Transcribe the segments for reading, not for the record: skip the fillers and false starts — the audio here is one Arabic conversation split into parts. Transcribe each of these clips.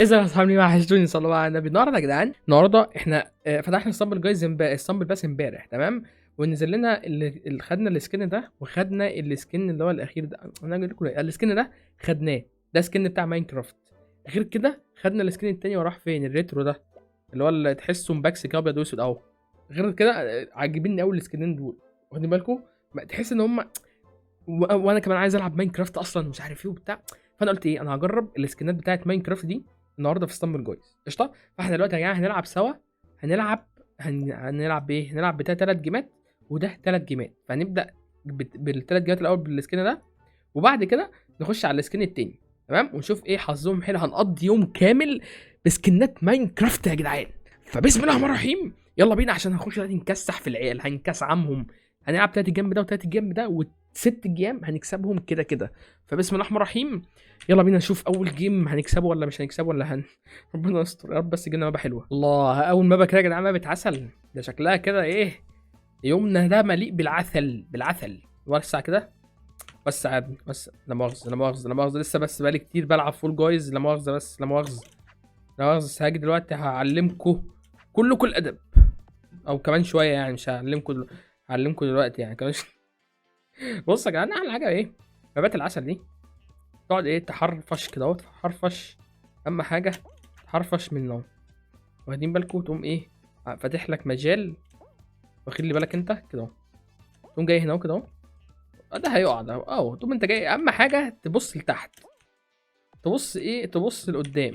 اذا اصحابي وحشتوني صلوا على النبي. النهارده يا جدعان، النهارده احنا فتحنا الصامبل جايز الصامبل باس امبارح، تمام. ونزل لنا اللي خدنا السكن ده، وخدنا السكن اللي هو الاخير ده. انا اقول لكم السكن ده خدناه، ده سكن بتاع ماينكرافت. غير كده خدنا السكن التاني وراح فين؟ الريترو ده اللي هو اللي تحسه مبكس كده ابيض واسود اهو. غير كده عاجبيني قوي السكنين دول، واخدين بالكم؟ تحس ان هم وانا كمان عايز العب ماينكرافت اصلا، مش عارف ايه وبتاع. فانا قلت ايه، انا هجرب السكنات بتاعت ماينكرافت دي النهارده في اسطنبول جويز، قشطه. فاحنا دلوقتي يا جماعه هنلعب سوا. هنلعب ايه؟ هنلعب بتاع 3 جيمات، وده 3 جيمات. فهنبدا بالثلاث جيمات الاول بالسكن ده، وبعد كده نخش على السكن التاني، تمام. ونشوف ايه حظهم حلو. هنقضي يوم كامل بسكنات ماينكرافت يا جدعان. فبسم الله الرحمن الرحيم، يلا بينا عشان هنخش دلوقتي نكسح في العيال، هنكسعمهم. هنلعب 3 جيم ده و3 جيم ده و6 جيم هنكسبهم كده كده. فبسم الله الرحمن الرحيم، يلا بينا نشوف اول جيم هنكسبه ولا مش هنكسبه ولا ربنا يستر يا رب، بس جينا مابا حلوه. الله، اول مابا كده يا جدعان، مابا عسل. ده شكلها كده ايه، يومنا ده مليء بالعسل بالعسل. وسع كده، وسع يا ابني وسع. لا مؤاخذه لا مؤاخذه لا مؤاخذه، لسه بس بقالي كتير بلعب فول جايز. لا مؤاخذه بس لا مؤاخذه لا مؤاخذه. هاجي دلوقتي هعلمكم كلكم الادب، او كمان شويه يعني، مش هعلمكم دلوقتي يعني كمان بص يا جدعان، احلى حاجه ايه؟ مبات العسل دي تقعد ايه، تحرفش كده اهو، تحرفش. اهم حاجه تحرفش من نوم، واخدين بالكم؟ تقوم ايه، فاتح لك مجال، واخد لي بالك انت كده اهو. تقوم جاي هنا اهو كده اهو، ده هيقع ده اهو. تقوم انت جاي، اهم حاجه تبص لتحت، تبص ايه، تبص لقدام،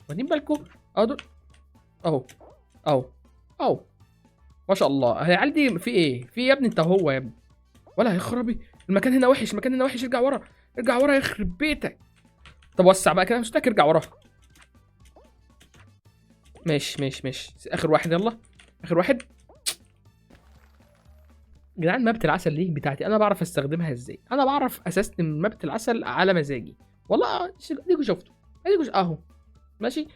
واخدين بالكم؟ اهو دول اهو اهو اهو. ما شاء الله. هي العيال دي في ايه؟ في إيه يا ابني؟ انت هو يا ابني، ولا هيخربي المكان هنا وحش، المكان هنا وحش. ارجع ورا، ارجع ورا يخرب بيتك. طب وسع بقى كده، مش محتاج ارجع ورا. ماشي ماشي ماشي، اخر واحد يلا، اخر واحد. جدعان مابة العسل دي بتاعتي انا، بعرف استخدمها ازاي. انا بعرف اسستم مابة العسل على مزاجي والله. اديكوا شفتوا، اديكوا اهو ماشي.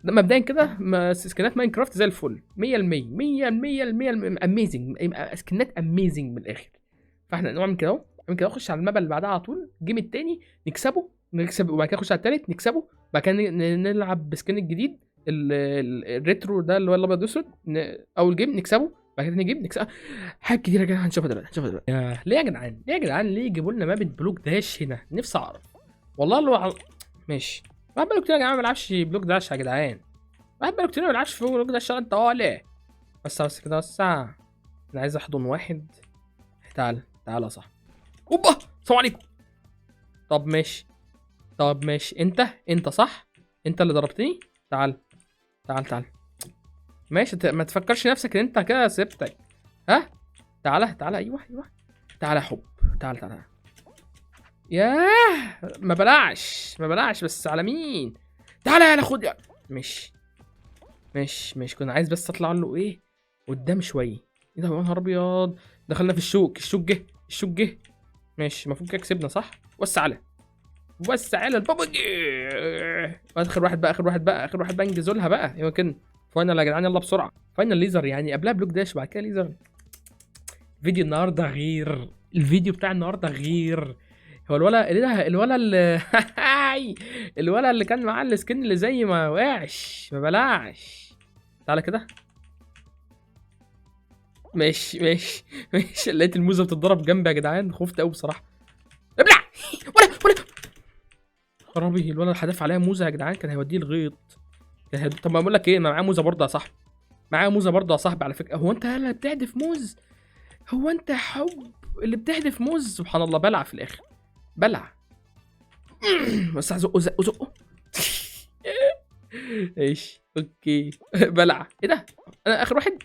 ده مبدئيا كده سكنات ماينكرافت زي الفل 100% 100% اميزنج، سكنات اميزنج من الاخر. فاحنا نعمل كده اهو، نعمل كده، نخش على المابا اللي بعدها على طول، الجيم التاني نكسب، وبعد كده نخش على التالت نكسبه. بعد كده نلعب بسكن الجديد الريترو ده اللي هو الابيض والاسود. اول جيم نكسبه، بعد كده نجيب نكسب. حاجات كتيره كده هنشوفها دلوقتي، ليه يا جدعان، ليه يا جدعان، ليه يجيبوا لنا مابة بلوك داش هنا؟ نفسي اعرف والله. ماشي. واحد بقاله كتير يا جماعه ما بيلعبش بلوك داش يا جدعان. واحد بقاله كتير ما بيلعبش في بلوك داش. انت ليه؟ بس كده وسع. انا عايز احضن واحد. تعال تعال يا صاحبي. اوبا، السلام عليكم. طب ماشي، طب ماشي. انت صح، انت اللي ضربتني. تعال تعال تعال. ماشي، ما تفكرش نفسك ان انت كده سبتك. ها، تعالى تعالى، ايوه ايوه. تعالى يا حب، تعالى تعالى. ياه، ما بلعش بس على مين؟ تعالى يلا خد يا. ماشي ماشي ماشي. كنت عايز بس اطلع له ايه قدام شويه. ايه ده يا نهار ابيض، دخلنا في الشوك جه. ماشي، المفروض كده كسبنا صح. وسع على البابا. اخر واحد بقى، اخر واحد بقى، انجزوا لها بقى. ايوه كده. فاينل يا جدعان، يلا بسرعه. فاينل ليزر يعني، قبلها بلوك داش بعد كده ليزر. فيديو النهارده غير، الفيديو بتاع النهارده غير. هو الولا اللي ده، الولا اللي الولا اللي كان معاه السكن اللي زي ما وقعش ما بلعش. تعالى كده. ماشي لقيت الموزه بتتضرب جنبي يا جدعان، خفت قوي بصراحه. ابلع. ولا خرابي، الولا اللي حدف عليها موزه يا جدعان كان هيوديه الغيط. طب ما بقول لك ايه، ما معاه موزه برضه يا صاحبي. معاه موزه برضه يا صاحبي على فكره. هو انت اللي بتحدف موز؟ هو انت يا حب اللي بتحدف موز؟ سبحان الله، بلع في الاخر، بلع. بس زقه. ايش اوكي. بلع. ايه ده، انا اخر واحد.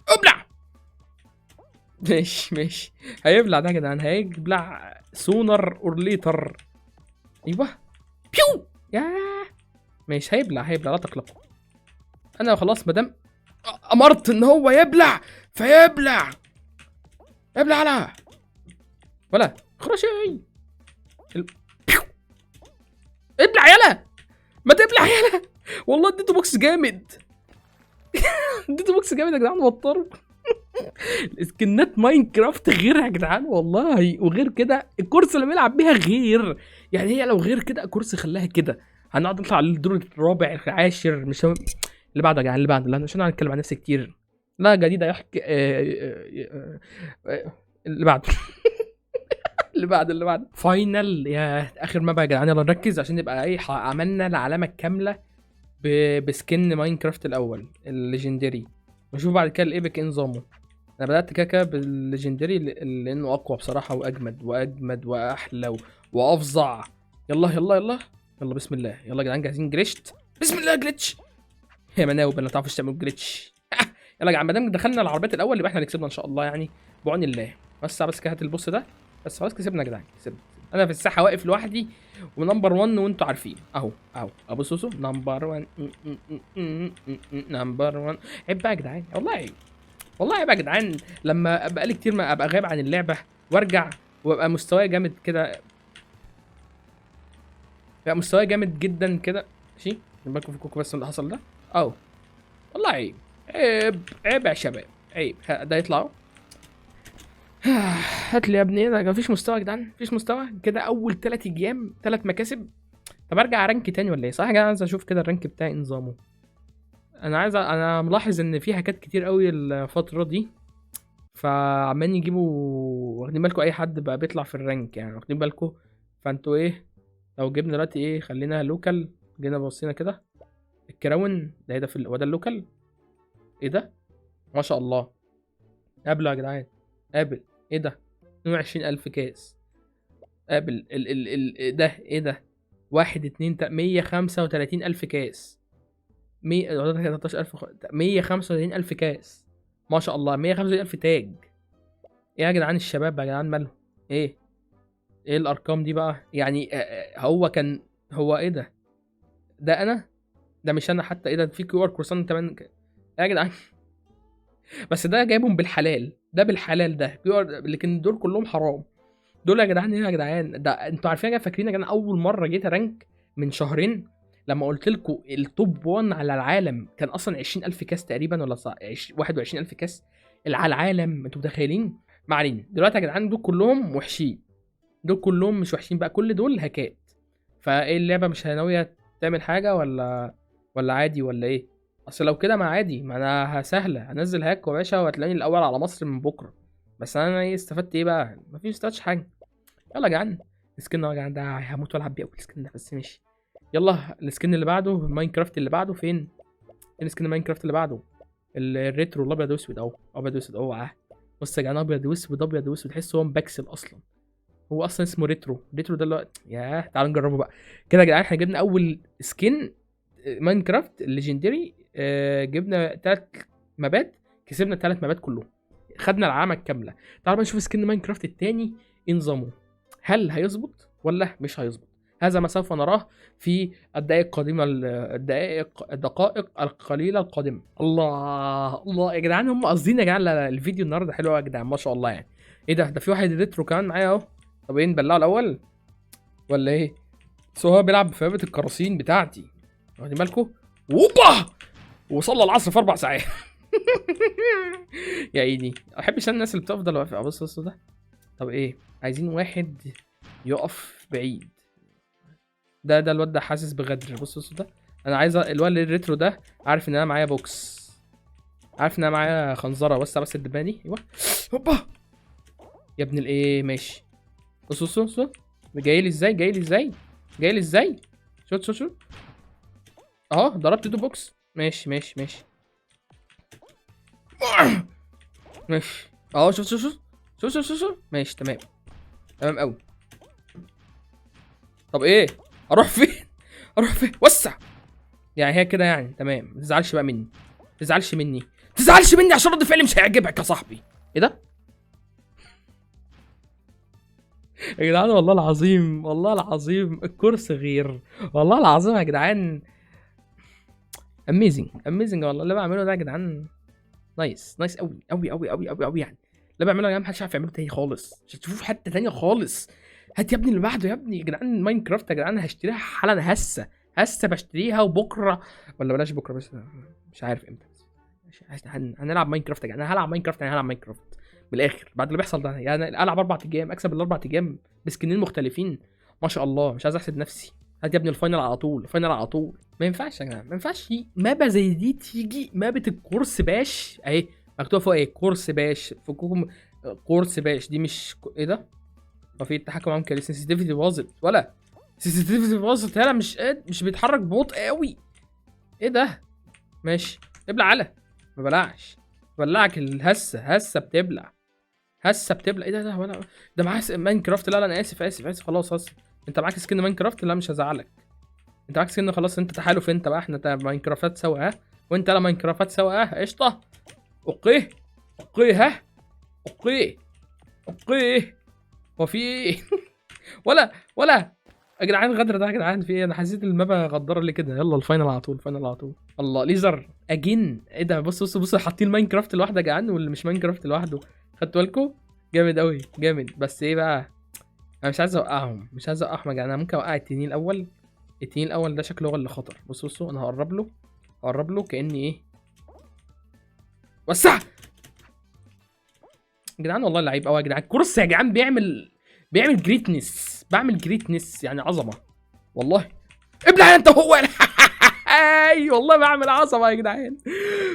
ابلع. ماشي هيبلع ده يا جدعان، هيبلع سونر اور ليتر. ايوه بيو ياه. ماشي، هيبلع لا تقلقوا. انا خلاص مادام امرت ان هو يبلع فيبلع. ابلع على ولا خراشي. ابلع يلا، ما تبلع يلا. والله اديته بوكس جامد. اديته بوكس جامد يا جدعان، وطروا. سكنات ماينكرافت غير يا جدعان والله. وغير كده الكرسي اللي بيلعب بيها غير. يعني هي لو غير كده الكرسي خلاها كده هنقعد نطلع للدور الرابع العاشر مش هم... اللي بعده يا جدعان، اللي بعده، لا مش انا هنتكلم عن نفسي كتير، لا جديده يحكي اللي بعده اللي بعده فاينل يا اخر ما بقى يا جدعان. يلا نركز عشان نبقى ايه، عملنا العلامه الكامله بسكن ماينكرافت الاول الليجندري، ونشوف بعد كده الايبك ايه نظامه. انا بدات كده بالليجندري لانه اقوى بصراحه واجمد واحلى وافظع. يلا يلا يلا يلا بسم الله، يلا يا جدعان جاهزين؟ جريشت بسم الله جلitch يا مناوب انا تعرفوش تعملوا جليتش يلا يا جدعان، ما دام دخلنا العربيات الاول يبقى احنا اللي كسبنا ان شاء الله يعني بعون الله. بس كده هات البوس ده بس، خلاص كسبنا يا جدعان، كسبنا. انا في الساحه واقف لوحدي ونمبر 1 وانتوا عارفين اهو ابو سوسو نمبر 1 نمبر 1. عيب بقى يا جدعان، والله عيب، والله عيب يا جدعان لما ابقى لي كتير ما ابقى غايب عن اللعبه وارجع وابقى مستواي جامد كده، يبقى مستواي جامد جدا كده. ماشي بالكم في الكوكو بس اللي حصل ده اهو، والله عيب عيب يا شباب، عيب. ده يطلعوا هات لي يا ابني، ده مفيش مستوى يا جدعان، مفيش مستوى كده. اول 3 ايام 3 مكاسب. طب ارجع رانك تاني ولا ايه؟ صح يا جدعان عايز اشوف كده الرانك بتاعي نظامه. انا ملاحظ ان في حاجات كتير قوي الفتره دي، فعمالين يجيبوا، واخدين بالكم اي حد بقى بيطلع في الرانك يعني، واخدين بالكم. فانتوا ايه لو جبنا دلوقتي ايه، خلينا لوكال، جينا بصينا كده الكراون ده ايه ده في هو ده اللوكال، ايه ده ما شاء الله. قابله يا جدعان، قابل ايه ده 22,000 كاس. قابل ده ايه ده 135,000 كاس. 13,000 135,000 كاس ما شاء الله. 135,000 تاج. ايه يا جدعان الشباب يا جدعان مالهم؟ ايه الارقام دي بقى يعني؟ هو كان هو ايه ده انا، ده مش انا حتى. ايه ده في QR كورسان كمان يا جدعان بس ده جايبهم بالحلال، ده بالحلال ده QR، لكن دول كلهم حرام. دول يا جدعان ايه يا جدعان؟ ده انتوا عارفين يا فاكرين يا جدعان اول مره جيت رانك من شهرين لما قلت لكم التوب 1 على العالم كان اصلا 20,000 كاس تقريبا ولا 21,000 كاس على العالم؟ انتوا متخيلين؟ ما علينا دلوقتي يا جدعان، دول كلهم وحشين، دول كلهم مش وحشين بقى، كل دول هاكات. فايه اللعبه مش ناويه تعمل حاجه ولا عادي ولا ايه؟ اصل لو كده ما عادي، ما انا سهله هنزل هاك يا باشا وهتلاقيني الاول على مصر من بكره. بس انا ايه استفدت ايه بقى؟ مفيش استفدتش حاجه. يلا يا جدعان السكن يا جدعان ده هموت والعب بيه اول السكن ده، بس ماشي. يلا السكن اللي بعده ماينكرافت اللي بعده فين السكن ماينكرافت اللي بعده؟ الريترو الابيض واسود اهو، ابيض واسود اهو. بص يا جدعان ابيض واسود ابيض واسود، تحس هو مبكسل اصلا. هو اصلا اسمه ريترو ده اللي هو ياه. تعالوا نجربه بقى كده يا جدعان. احنا جبنا اول سكن ماينكرافت الليجندري، جبنا 3 مابات، كسبنا 3 مابات كلهم، خدنا العلامه الكامله. تعالوا بقى نشوف سكن ماينكرافت التاني ايه نظامه، هل هيظبط ولا مش هيظبط؟ هذا ما سوف نراه في الدقائق القادمه، الدقائق القليله القادمه. الله الله يا جدعان، هم قاصدين يا جدعان الفيديو النهارده حلو يا جدعان ما شاء الله يعني. ايه ده في واحد ريترو كمان معايا اهو. طب ايه نبلعه الاول ولا ايه؟ بس هو بيلعب في لعبه الكراسين بتاعتي، واخدين بالكم؟ اوبا وصلى العصر في 4 ساعات يا عيني ما بحبش الناس اللي بتفضل واقفه. بص ده. طب ايه عايزين واحد يقف بعيد. ده الواد ده حاسس بغدر. بص ده. انا عايز الواد الريترو ده، عارف ان انا معايا بوكس، عارف ان انا معايا خنزره، بس الدباني ايوه. هوبا يا ابن الايه ماشي. بص جاي لي ازاي شوت اهو، ضربت دو بوكس. ماشي ماشي اهو. شوف ماشي تمام قوي. طب ايه اروح فين وسع يعني، هي كده يعني تمام. ما تزعلش بقى مني، تزعلش مني عشان رد فعلي مش هيعجبك يا صاحبي. ايه ده يا جدعان؟ والله العظيم الكرسي غير، والله العظيم يا جدعان. اميزنج والله اللي بعمله ده يا جدعان. نايس قوي يعني. اللي بعمله يا جدعان محدش عارف يعمله تاني خالص، مش هتشوفوه في حته تانيه خالص. هات يا ابني اللي بعده يا ابني. يا جدعان ماينكرافت يا جدعان هشتريها حالا هسه بشتريها، وبكره ولا بلاش بكره، بس مش عارف امتى. هنلعب ماينكرافت يا جدعان. انا هلعب ماينكرافت من الاخر بعد اللي بيحصل ده يعني. العب 4 ايام اكسب ال4 ايام بسكنين مختلفين ما شاء الله. مش عايز احسد نفسي هات يا ابني الفاينل على طول، الفاينل على طول. ما ينفعش يا جدعان، ما ينفعش مابا زي دي تيجي مابة الكورس باش اهي مكتوب فوق ايه كورس باش فكوكم. كورس باش دي مش ايه ده؟ هو في التحكم معاهم كده السنسيتيفيتي باظت ولا السنسيتيفيتي باظت؟ يلا مش بيتحرك ببطء قوي. ايه ده؟ ماشي ابلع على ما بلعش. بلعك الهسه هسه بتبلع. هسه بتبلع. ايه ده وانا ده معاه ماينكرافت؟ لا انا اسف خلاص هسه. انت معاك سكن ماينكرافت؟ لا مش هزعلك. انت معاك سكن خلاص، انت تحالف انت بقى، احنا ماينكرافتات سوا ها، وانت لا ماينكرافت سوا ها. قشطه. اوكي اوكي ها. اوكي اوكي. هو في ايه؟ ولا يا جدعان الغدر ده يا جدعان في ايه؟ انا حسيت المابا غداره ليه كده. يلا الفاينل على طول، الفاينل على طول. الله ليزر اجين. ايه ده؟ بص حاطين ماينكرافت لوحده يا جدعان واللي مش ماينكرافت لوحده. خدتوا بالكم؟ جامد قوي جامد. بس ايه بقى، انا مش عايز اوقعهم، مش عايز اوقعهم يا جدعان. انا ممكن اوقع التنين الاول. التنين الاول ده شكله هو اللي خطر. بصوا انا هقرب له كاني ايه. وسع يا جدعان والله لعيب قوي يا جدعان. كورس يا جدعان بيعمل جريتنس. بعمل جريتنس يعني عظمه والله. ابلع انت هو. اي والله بعمل عظمه يا جدعان.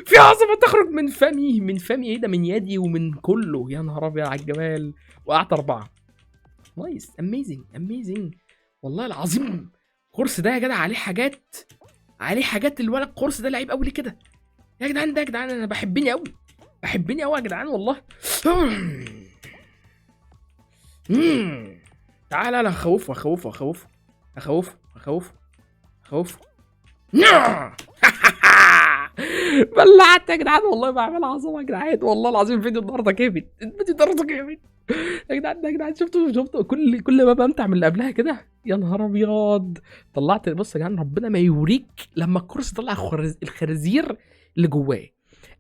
في عظمه تخرج من فمي، من فمي. ايه ده؟ من يدي ومن كله. يا نهار ابيض على الجمال. وقعت 4. نايس اميزنج والله العظيم. الكورس ده يا جدع عليه حاجات، عليه حاجات. الولد الكورس ده لعيب قوي ليه كده يا جدعان؟ ده يا جدعان انا بحبني قوي يا جدعان والله. تعالى انا اخوفه. بلعت يا جدعان والله بعمل عظمه يا جدعان والله العظيم. الفيديو النهارده جامد، يا جدعان شفتوا كل ما بمتع من اللي قبلها كده. يا نهار ابيض. طلعت. بص يا جدعان ربنا ما يوريك لما الكورس طلع الخرازير اللي جواه.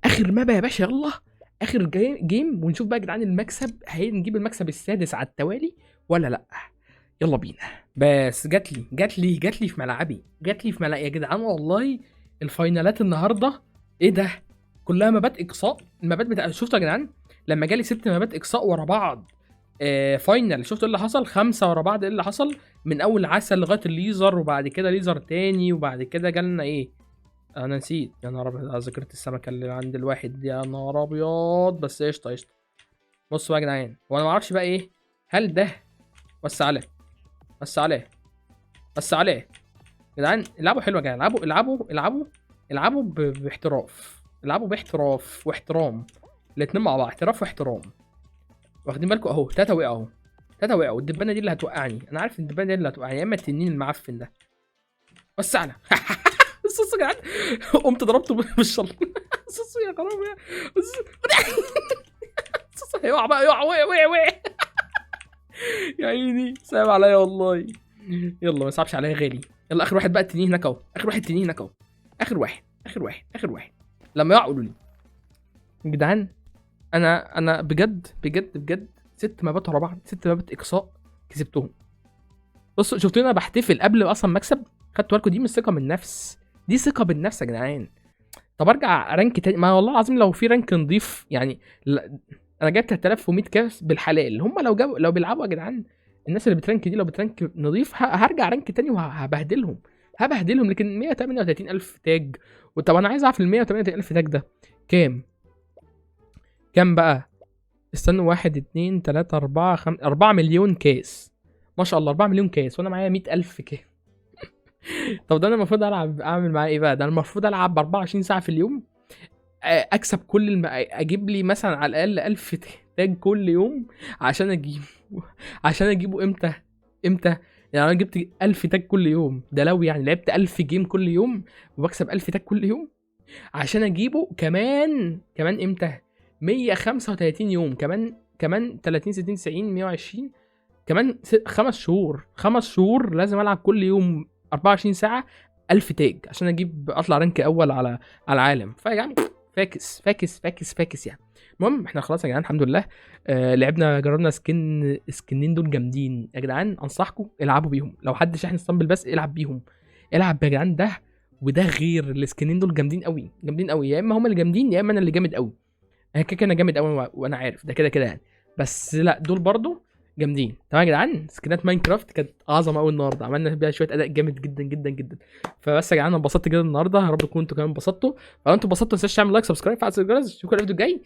اخر مابا يا باشا. يلا اخر جيم ونشوف بقى يا جدعان المكسب. هنجيب المكسب السادس على التوالي ولا لا؟ يلا بينا. بس جات لي في ملعبي، يا جدعان والله. الفاينالات النهارده ايه ده؟ كلها مبات اقصاء. المبات بتاع شفتوا يا جدعان لما جالي 6 مبات اقصاء ورا بعض. فاينل. شفتوا ايه اللي حصل؟ 5 ورا بعض. ايه اللي حصل؟ من اول عسل لغايه الليزر، وبعد كده ليزر تاني، وبعد كده جالنا ايه؟ انا نسيت. يا نهار ابيض. ذاكرة السمكه اللي عند الواحد دي. يا نهار ابيض. بس قشطه. بصوا يا جدعان وانا ما اعرفش بقى ايه. هل ده بس عليه يا جدعان. العبوا حلو يا جدعان. العبوا باحتراف. العبوا باحتراف واحترام. الاتنين مع بعض، احتراف واحترام. واخدين بالكم اهو. 3 وقعوا. والدبانه دي اللي هتوقعني. انا عارف الدبانه دي اللي هتوقعني، يا اما التنين المعفن ده. بس على بصوا يا جدعان. قمت ضربته بالشلط. بصوا يا خراب يا هيقع بقى. وقع. يا عيني صعب عليا والله. يلا ما يصعبش عليا غالي. يلا اخر واحد بقى التنين هناك اهو. اخر واحد. لما يقع قولوا لي يا جدعان. انا بجد 6 مبات ورا بعض، 6 مبات اقصاء كسبتهم. بصوا شفتوا انا بحتفل قبل اصلا مكسب. خدتوا بالكم؟ دي مش ثقه بالنفس، دي ثقه بالنفس يا جدعان. طب ارجع رانك تاني. ما والله العظيم لو في رانك نضيف يعني. انا جايب 3100 كاس بالحلال. هم لو بيلعبوا يا جدعان الناس اللي بترانك دي، لو بترانك نضيف هرجع رانك تاني وهبهدلهم. لكن 138,000 تاج. وطب انا عايز اعرف ال 138,000 تاج ده كام بقى؟ استنوا. 1 2 3 4 5 4 مليون كاس. ما شاء الله 4 مليون كاس وانا معايا 100,000 كاس. طب ده انا المفروض اعمل معاه ايه بقى؟ ده انا المفروض العب 24 ساعه في اليوم. اكسب كل اجيب لي مثلا على الاقل 1000 تاج كل يوم عشان اجيبه امتى يعني. انا جبت 1000 تاج كل يوم ده لو يعني لعبت 1000 جيم كل يوم وبكسب 1000 تاج كل يوم عشان اجيبه كمان امتى؟ 135 يوم كمان 30 60 90 120 كمان 5 شهور لازم العب كل يوم 24 ساعه 1000 تاج عشان اطلع رانك اول على العالم. فيا جماعه فاكس يعني. المهم احنا خلاص يا جدعان الحمد لله. لعبنا جربنا سكنين دول جامدين يا جدعان. انصحكم العبوا بيهم. لو حد شاحن اسطنبل بس العب بيهم. العب يا جدعان. ده وده غير السكنين دول جامدين قوي. يا اما هم اللي جامدين يا اما انا اللي جامد قوي. انا كده جامد قوي وانا عارف ده كده يعني. بس لا دول برضو جامدين. تمام يا جدعان، سكنات ماينكرافت كانت اعظم قوي النهارده، عملنا بيها شويه اداء جامد جدا جدا جدا. فبس يا جدعان انا انبسطت جدا النهارده، يا رب تكونوا انتوا كمان انبسطتوا. فلو انتوا انبسطتوا ما تنساش تعمل لايك، سبسكرايب، فعل الجرس. اشوفكم الفيديو الجاي.